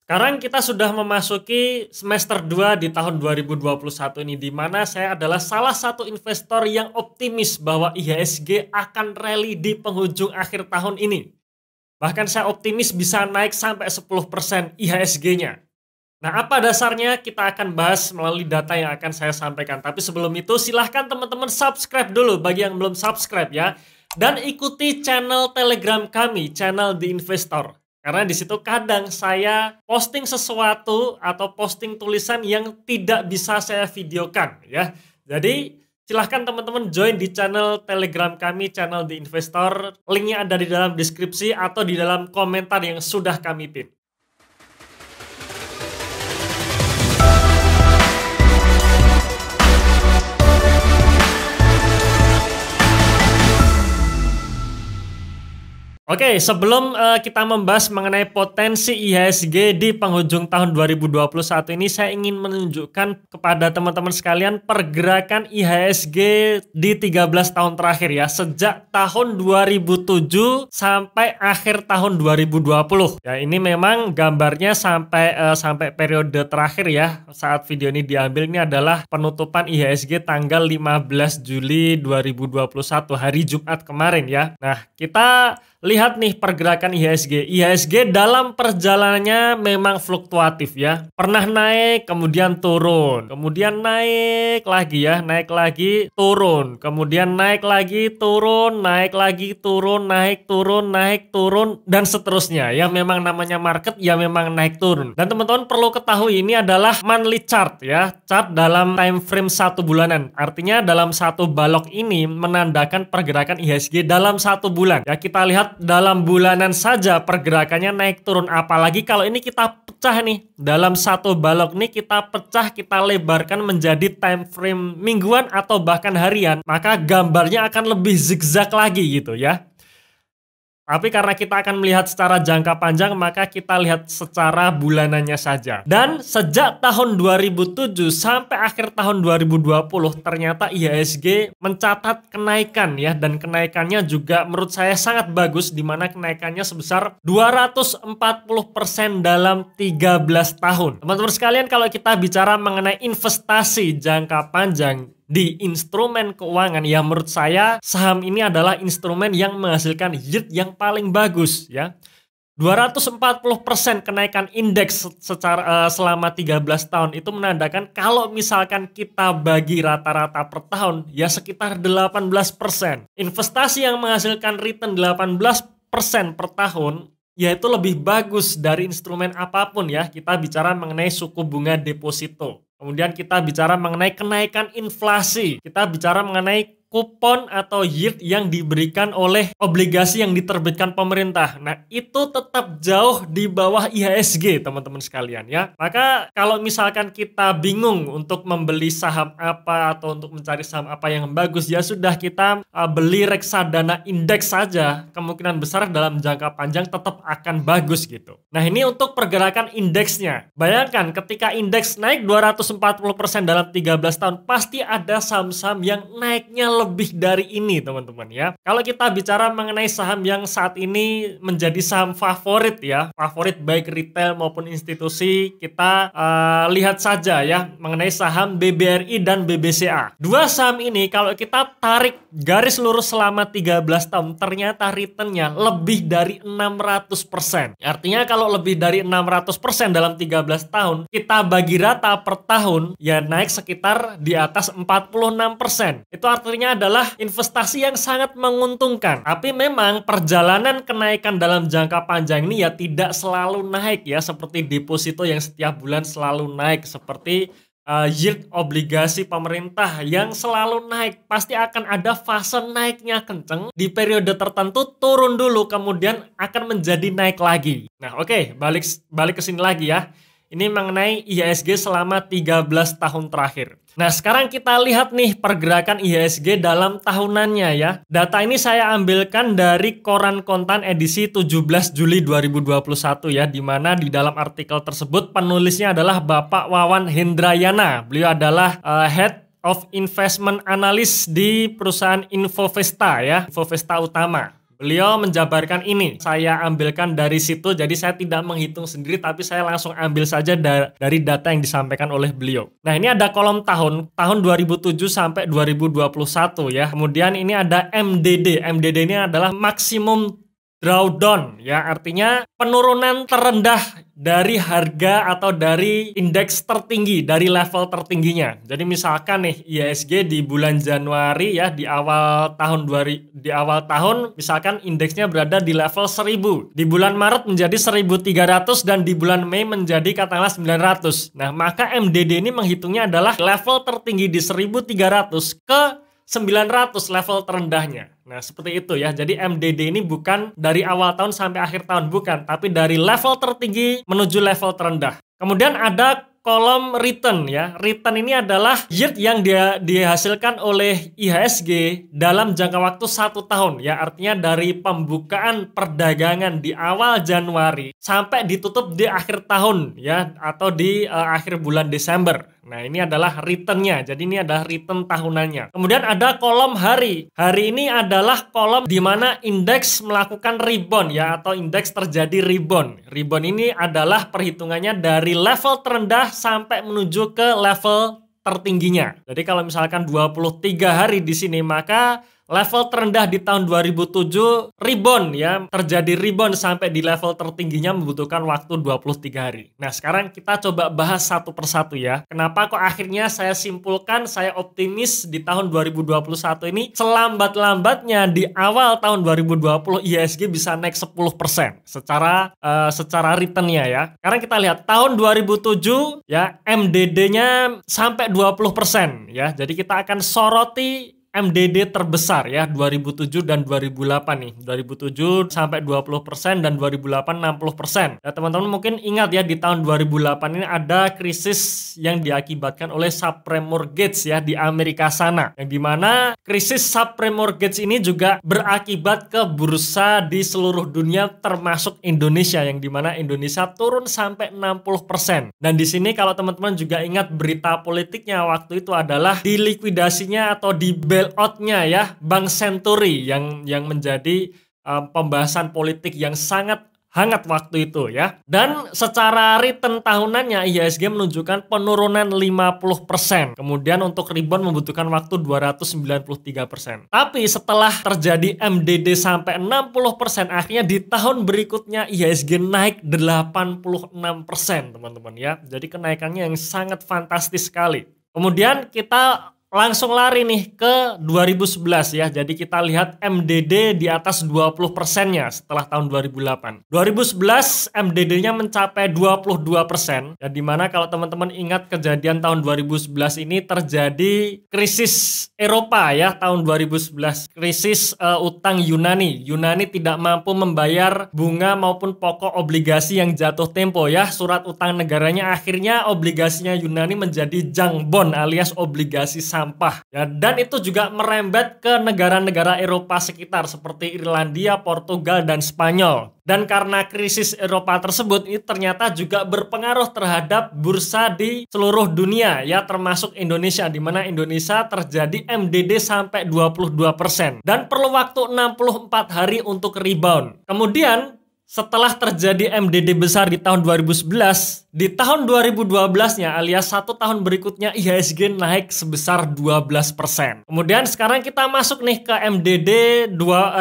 Sekarang kita sudah memasuki semester 2 di tahun 2021 ini, di mana saya adalah salah satu investor yang optimis bahwa IHSG akan rally di penghujung akhir tahun ini. Bahkan saya optimis bisa naik sampai 10% IHSG-nya. Nah, apa dasarnya? Kita akan bahas melalui data yang akan saya sampaikan. Tapi sebelum itu, silahkan teman-teman subscribe dulu bagi yang belum subscribe ya. Dan ikuti channel Telegram kami, channel The Investor. Karena di situ kadang saya posting sesuatu atau posting tulisan yang tidak bisa saya videokan ya. Jadi silahkan teman-teman join di channel Telegram kami, channel The Investor. Linknya ada di dalam deskripsi atau di dalam komentar yang sudah kami pin. Oke, sebelum kita membahas mengenai potensi IHSG di penghujung tahun 2021 ini, saya ingin menunjukkan kepada teman-teman sekalian pergerakan IHSG di 13 tahun terakhir ya, sejak tahun 2007 sampai akhir tahun 2020. Ya, ini memang gambarnya sampai periode terakhir ya, saat video ini diambil. Ini adalah penutupan IHSG tanggal 15 Juli 2021, hari Jumat kemarin ya. Nah, kita lihat nih pergerakan IHSG. IHSG dalam perjalanannya memang fluktuatif ya. Pernah naik, kemudian turun. Kemudian naik lagi ya, naik lagi, turun. Kemudian naik lagi, turun, naik lagi, turun, naik, turun, naik, turun, dan seterusnya. Ya memang namanya market, ya memang naik turun. Dan teman-teman perlu ketahui ini adalah monthly chart ya. Chart dalam time frame 1 bulanan. Artinya dalam satu balok ini menandakan pergerakan IHSG dalam 1 bulan. Ya kita lihat dalam bulanan saja pergerakannya naik turun, apalagi kalau ini kita pecah nih dalam satu balok nih, kita pecah, kita lebarkan menjadi time frame mingguan atau bahkan harian, maka gambarnya akan lebih zigzag lagi gitu ya. Tapi karena kita akan melihat secara jangka panjang, maka kita lihat secara bulanannya saja. Dan sejak tahun 2007 sampai akhir tahun 2020, ternyata IHSG mencatat kenaikan ya. Dan kenaikannya juga menurut saya sangat bagus, di mana kenaikannya sebesar 240% dalam 13 tahun. Teman-teman sekalian, kalau kita bicara mengenai investasi jangka panjang di instrumen keuangan, ya menurut saya saham ini adalah instrumen yang menghasilkan yield yang paling bagus ya. 240% kenaikan indeks selama 13 tahun itu menandakan kalau misalkan kita bagi rata-rata per tahun ya sekitar 18%. Investasi yang menghasilkan return 18% per tahun yaitu lebih bagus dari instrumen apapun ya. Kita bicara mengenai suku bunga deposito. Kemudian kita bicara mengenai kenaikan inflasi. Kita bicara mengenai kupon atau yield yang diberikan oleh obligasi yang diterbitkan pemerintah. Nah, itu tetap jauh di bawah IHSG, teman-teman sekalian ya. Maka kalau misalkan kita bingung untuk membeli saham apa atau untuk mencari saham apa yang bagus, ya sudah kita beli reksadana indeks saja. Kemungkinan besar dalam jangka panjang tetap akan bagus gitu. Nah, ini untuk pergerakan indeksnya. Bayangkan ketika indeks naik 240% dalam 13 tahun, pasti ada saham-saham yang naiknya lebih dari ini teman-teman ya. Kalau kita bicara mengenai saham yang saat ini menjadi saham favorit ya, favorit baik retail maupun institusi, kita lihat saja ya mengenai saham BBRI dan BBCA. Dua saham ini kalau kita tarik garis lurus selama 13 tahun, ternyata returnnya lebih dari 600%. Artinya kalau lebih dari 600% dalam 13 tahun, kita bagi rata per tahun ya naik sekitar di atas 46%. Itu artinya adalah investasi yang sangat menguntungkan. Tapi memang perjalanan kenaikan dalam jangka panjang ini ya tidak selalu naik ya, seperti deposito yang setiap bulan selalu naik, seperti yield obligasi pemerintah yang selalu naik. Pasti akan ada fase naiknya kenceng, di periode tertentu turun dulu, kemudian akan menjadi naik lagi. Nah oke, balik ke sini lagi ya. Ini mengenai IHSG selama 13 tahun terakhir. Nah sekarang kita lihat nih pergerakan IHSG dalam tahunannya ya. Data ini saya ambilkan dari Koran Kontan edisi 17 Juli 2021 ya. Dimana di dalam artikel tersebut penulisnya adalah Bapak Wawan Hendrayana. Beliau adalah Head of Investment Analyst di perusahaan Infovesta ya. Infovesta Utama. Beliau menjabarkan ini. Saya ambilkan dari situ, jadi saya tidak menghitung sendiri, tapi saya langsung ambil saja dari data yang disampaikan oleh beliau. Nah, ini ada kolom tahun 2007 sampai 2021 ya. Kemudian ini ada MDD. MDD ini adalah maksimum drawdown ya, artinya penurunan terendah dari harga atau dari indeks tertinggi, dari level tertingginya. Jadi misalkan nih IHSG di bulan Januari ya, di awal tahun misalkan indeksnya berada di level 1000. Di bulan Maret menjadi 1300 dan di bulan Mei menjadi katakanlah 900. Nah, maka MDD ini menghitungnya adalah level tertinggi di 1300 ke 900 level terendahnya. Nah, seperti itu ya. Jadi MDD ini bukan dari awal tahun sampai akhir tahun, bukan, tapi dari level tertinggi menuju level terendah. Kemudian ada kolom return ya. Return ini adalah yield yang dihasilkan oleh IHSG dalam jangka waktu 1 tahun ya. Artinya dari pembukaan perdagangan di awal Januari sampai ditutup di akhir tahun ya, atau di akhir bulan Desember. Nah, ini adalah returnnya. Jadi ini adalah return tahunannya. Kemudian ada kolom hari. Hari ini adalah kolom di mana indeks melakukan rebound ya, atau indeks terjadi rebound. Rebound ini adalah perhitungannya dari level terendah sampai menuju ke level tertingginya. Jadi kalau misalkan 23 hari di sini, maka level terendah di tahun 2007 rebound ya, terjadi rebound sampai di level tertingginya membutuhkan waktu 23 hari. Nah, sekarang kita coba bahas satu persatu ya. Kenapa kok akhirnya saya simpulkan, saya optimis di tahun 2021 ini selambat-lambatnya di awal tahun 2020 IHSG bisa naik 10% secara returnnya ya. Sekarang kita lihat tahun 2007 ya, MDD-nya sampai 20% ya. Jadi kita akan soroti MDD terbesar ya, 2007 dan 2008 nih. 2007 sampai 20% dan 2008 60%. Ya, teman-teman mungkin ingat ya, di tahun 2008 ini ada krisis yang diakibatkan oleh subprime mortgage ya di Amerika sana. Yang dimana krisis subprime mortgage ini juga berakibat ke bursa di seluruh dunia termasuk Indonesia, yang dimana Indonesia turun sampai 60%. Dan di sini kalau teman-teman juga ingat berita politiknya waktu itu adalah dilikuidasinya atau di bailout-nya ya Bank Century yang menjadi pembahasan politik yang sangat hangat waktu itu ya. Dan secara return tahunannya IHSG menunjukkan penurunan 50%. Kemudian untuk rebound membutuhkan waktu 293%. Tapi setelah terjadi MDD sampai 60%, akhirnya di tahun berikutnya IHSG naik 86%, teman-teman ya. Jadi kenaikannya yang sangat fantastis sekali. Kemudian kita langsung lari nih ke 2011 ya. Jadi kita lihat MDD di atas 20%-nya setelah tahun 2008. 2011 MDD-nya mencapai 22%. Ya, dimana kalau teman-teman ingat kejadian tahun 2011 ini terjadi krisis Eropa ya, tahun 2011. Krisis utang Yunani. Yunani tidak mampu membayar bunga maupun pokok obligasi yang jatuh tempo ya. Surat utang negaranya, akhirnya obligasinya Yunani menjadi junk bond alias obligasi sampah ya, dan itu juga merembet ke negara-negara Eropa sekitar seperti Irlandia, Portugal, dan Spanyol. Dan karena krisis Eropa tersebut ini ternyata juga berpengaruh terhadap bursa di seluruh dunia ya, termasuk Indonesia, di mana Indonesia terjadi MDD sampai 22% dan perlu waktu 64 hari untuk rebound. Kemudian setelah terjadi MDD besar di tahun 2011, di tahun 2012-nya alias 1 tahun berikutnya IHSG naik sebesar 12%. Kemudian sekarang kita masuk nih ke MDD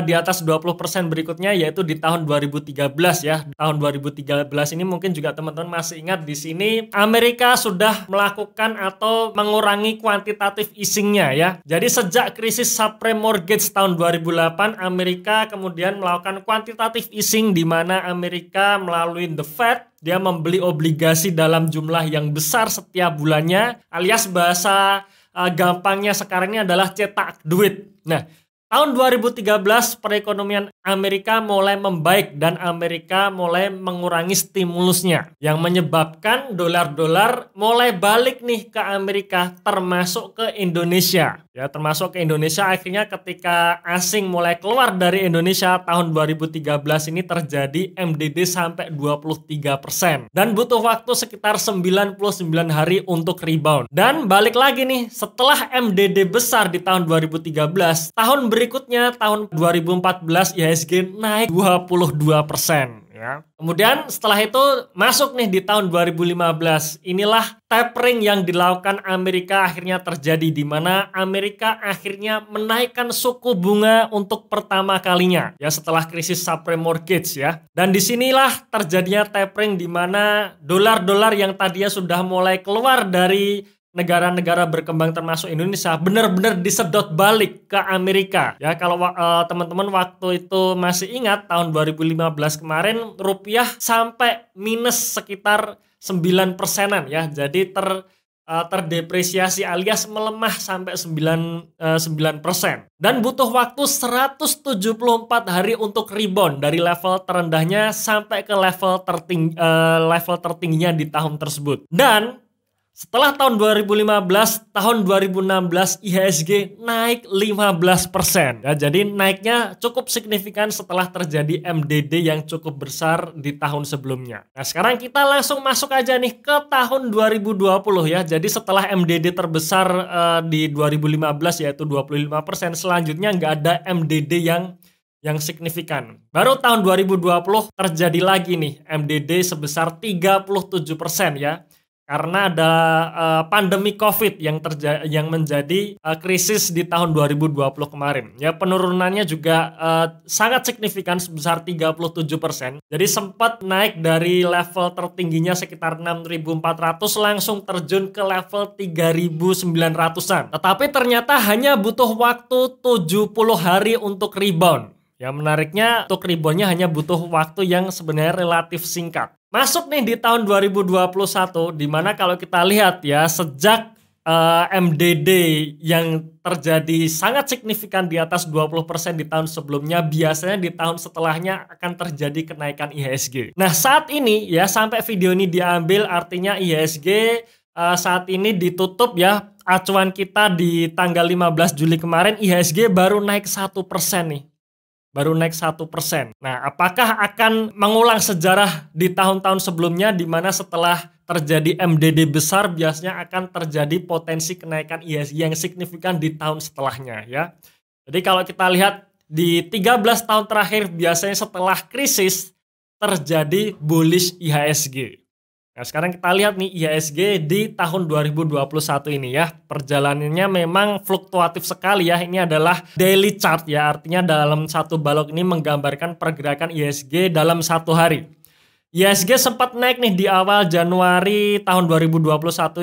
di atas 20% berikutnya, yaitu di tahun 2013 ya. Tahun 2013 ini mungkin juga teman-teman masih ingat, di sini Amerika sudah melakukan atau mengurangi kuantitatif easing-nya ya. Jadi sejak krisis subprime mortgage tahun 2008, Amerika kemudian melakukan kuantitatif easing, di mana Amerika melalui The Fed dia membeli obligasi dalam jumlah yang besar setiap bulannya, alias bahasa gampangnya sekarang ini adalah cetak duit. Nah, tahun 2013 perekonomian Amerika mulai membaik dan Amerika mulai mengurangi stimulusnya, yang menyebabkan dolar-dolar mulai balik nih ke Amerika, termasuk ke Indonesia. Ya, termasuk ke Indonesia. Akhirnya ketika asing mulai keluar dari Indonesia tahun 2013 ini terjadi MDD sampai 23% dan butuh waktu sekitar 99 hari untuk rebound. Dan balik lagi nih, setelah MDD besar di tahun 2013, tahun berikutnya berikutnya tahun 2014 IHSG naik 22%. Ya. Kemudian setelah itu masuk nih di tahun 2015. Inilah tapering yang dilakukan Amerika akhirnya terjadi, di mana Amerika akhirnya menaikkan suku bunga untuk pertama kalinya ya setelah krisis subprime mortgage ya. Dan disinilah terjadinya tapering, di mana dolar-dolar yang tadinya sudah mulai keluar dari negara-negara berkembang termasuk Indonesia benar-benar disedot balik ke Amerika. Ya, kalau teman-teman waktu itu masih ingat tahun 2015 kemarin rupiah sampai minus sekitar 9%-an ya. Jadi terdepresiasi alias melemah sampai 9%. Dan butuh waktu 174 hari untuk rebound dari level terendahnya sampai ke level tertingginya di tahun tersebut. Dan setelah tahun 2015, tahun 2016 IHSG naik 15%. Ya, jadi naiknya cukup signifikan setelah terjadi MDD yang cukup besar di tahun sebelumnya. Nah, sekarang kita langsung masuk aja nih ke tahun 2020 ya. Jadi setelah MDD terbesar di 2015 yaitu 25%, selanjutnya nggak ada MDD yang signifikan. Baru tahun 2020 terjadi lagi nih MDD sebesar 37% ya. Karena ada pandemi COVID yang menjadi krisis di tahun 2020 kemarin. Ya, penurunannya juga sangat signifikan sebesar 37%. Jadi sempat naik dari level tertingginya sekitar 6.400 langsung terjun ke level 3.900-an. Tetapi ternyata hanya butuh waktu 70 hari untuk rebound. Ya, menariknya untuk reboundnya hanya butuh waktu yang sebenarnya relatif singkat. Masuk nih di tahun 2021, di mana kalau kita lihat ya, sejak MDD yang terjadi sangat signifikan di atas 20% di tahun sebelumnya, biasanya di tahun setelahnya akan terjadi kenaikan IHSG. Nah, saat ini ya, sampai video ini diambil artinya IHSG saat ini ditutup ya, acuan kita di tanggal 15 Juli kemarin IHSG baru naik 1% nih. Baru naik 1%. Nah, apakah akan mengulang sejarah di tahun-tahun sebelumnya, di mana setelah terjadi MDD besar biasanya akan terjadi potensi kenaikan IHSG yang signifikan di tahun setelahnya ya. Jadi kalau kita lihat di 13 tahun terakhir biasanya setelah krisis terjadi bullish IHSG. Nah, sekarang kita lihat nih IHSG di tahun 2021 ini ya. Perjalanannya memang fluktuatif sekali ya. Ini adalah daily chart ya. Artinya dalam satu balok ini menggambarkan pergerakan IHSG dalam satu hari. IHSG sempat naik nih di awal Januari tahun 2021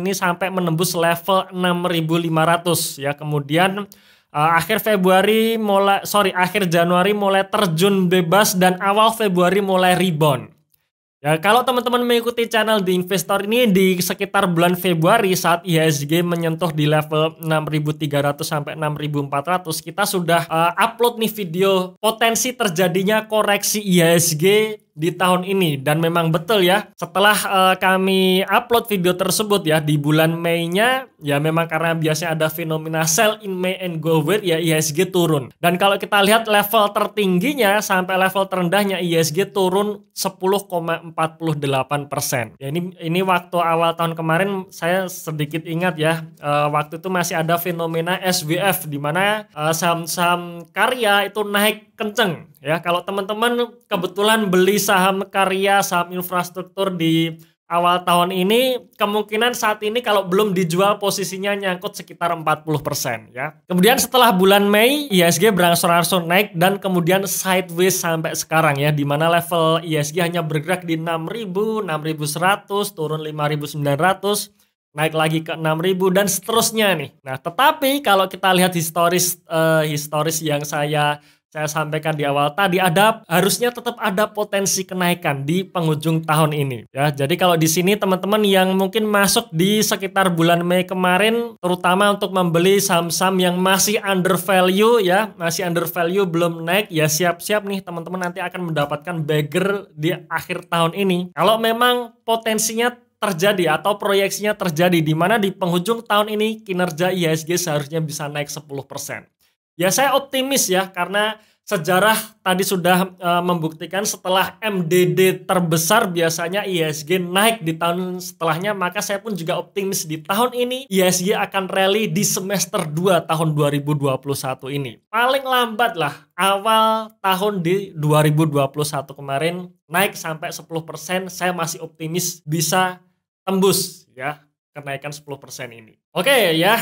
ini sampai menembus level 6.500 ya. Kemudian akhir Januari mulai terjun bebas dan awal Februari mulai rebound. Ya, kalau teman-teman mengikuti channel di Investor ini di sekitar bulan Februari saat IHSG menyentuh di level 6.300 sampai 6.400, kita sudah upload nih video potensi terjadinya koreksi IHSG di tahun ini. Dan memang betul ya, setelah kami upload video tersebut ya di bulan Mei-nya, ya memang karena biasanya ada fenomena sell in May and go wait ya, IHSG turun. Dan kalau kita lihat level tertingginya sampai level terendahnya IHSG turun 10,48%. Ya, ini waktu awal tahun kemarin saya sedikit ingat ya, waktu itu masih ada fenomena SWF di mana saham-saham karya itu naik kenceng. Ya, kalau teman-teman kebetulan beli saham karya, saham infrastruktur di awal tahun ini, kemungkinan saat ini kalau belum dijual posisinya nyangkut sekitar 40% ya. Kemudian setelah bulan Mei, IHSG berangsur-angsur naik dan kemudian sideways sampai sekarang ya, di mana level IHSG hanya bergerak di 6.000, 6.100, turun 5.900, naik lagi ke 6.000 dan seterusnya nih. Nah, tetapi kalau kita lihat historis yang saya sampaikan di awal tadi, harusnya tetap ada potensi kenaikan di penghujung tahun ini ya. Jadi kalau di sini teman-teman yang mungkin masuk di sekitar bulan Mei kemarin, terutama untuk membeli saham-saham yang masih under value ya, masih under value belum naik ya, siap-siap nih teman-teman nanti akan mendapatkan bagger di akhir tahun ini. Kalau memang potensinya terjadi atau proyeksinya terjadi, di mana di penghujung tahun ini kinerja IHSG seharusnya bisa naik 10%. Ya, saya optimis ya, karena Sejarah tadi sudah membuktikan setelah MDD terbesar biasanya IHSG naik di tahun setelahnya, maka saya pun juga optimis di tahun ini IHSG akan rally di semester 2 tahun 2021 ini. Paling lambat lah awal tahun di 2021 kemarin naik sampai 10%, saya masih optimis bisa tembus ya kenaikan 10% ini. Oke ya,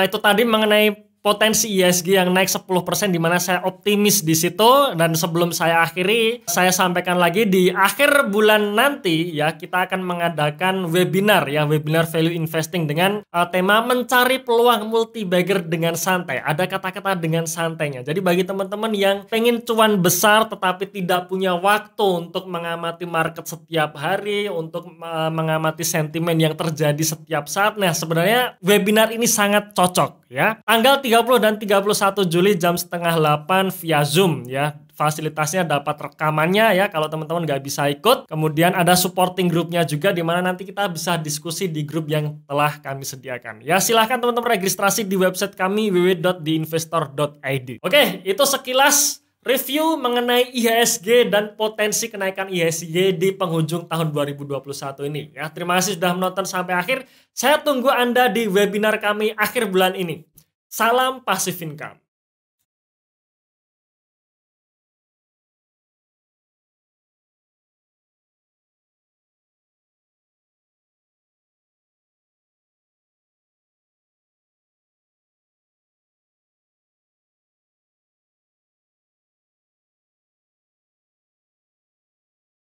itu tadi mengenai potensi IHSG yang naik 10% di mana saya optimis di situ. Dan sebelum saya akhiri, saya sampaikan lagi di akhir bulan nanti ya kita akan mengadakan webinar ya, webinar value investing dengan tema mencari peluang multi bagger dengan santai. Ada kata-kata dengan santainya. Jadi bagi teman-teman yang pengen cuan besar tetapi tidak punya waktu untuk mengamati market setiap hari, untuk mengamati sentimen yang terjadi setiap saat, nah sebenarnya webinar ini sangat cocok ya. Tanggal 30 dan 31 Juli jam setengah 8 via Zoom ya. Fasilitasnya dapat rekamannya ya kalau teman-teman nggak bisa ikut. Kemudian ada supporting grupnya juga di mana nanti kita bisa diskusi di grup yang telah kami sediakan. Ya silahkan teman-teman registrasi di website kami www.theinvestor.id. Oke, itu sekilas review mengenai IHSG dan potensi kenaikan IHSG di penghujung tahun 2021 ini ya. Terima kasih sudah menonton sampai akhir. Saya tunggu Anda di webinar kami akhir bulan ini. Salam Passive Income.